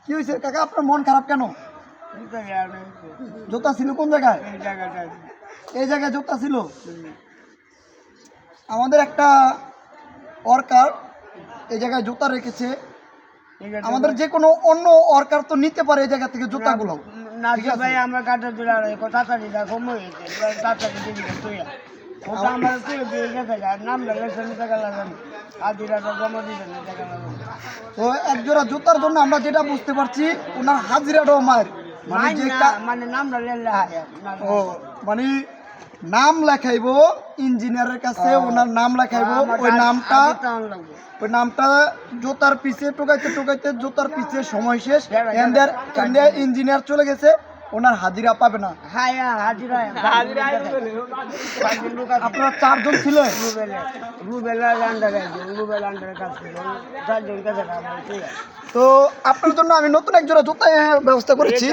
কি হয়েছে কাকা, আপনার মন খারাপ কেন? জুতা ছিল কোন জায়গায়? এই জায়গায় জুতা ছিল। আমাদের একটা ওয়ার্কার এই জায়গায় জুতা রেখেছে। আমাদের যে কোনো অন্য ওয়ার্কার তো নিতে পারে এই জায়গা থেকে জুতাগুলো। না ভাই আমরা কাটা দিলা তাড়াতাড়ি দেখো তাড়াতাড়ি দিবি তুই ওটা আমার তুই দিয়ে গেছে নাম লাগছে টাকা লাগান আদিরাটা জমা দিবেন টাকা লাগান। তো এক জোড়া জুতার জন্য আমরা যেটা বুঝতে পারছি ওনার হাজিরাটাও মায়ের মানে নাম ও মানে নাম লেখাইবো ইঞ্জিনিয়ারের কাছে, ওনার নাম লেখাইবো। ওই নামটা জুতার পিছে টোকাইতে টোকাইতে জুতার পিছে সময় শেষ, ইঞ্জিনিয়ার চলে গেছে, ওনার হাজিরা পাবে না। আপনারা 4 জন ছিলেন? তো আপনার জন্য আমি নতুন এক জোড়া জুতা ব্যবস্থা করেছি।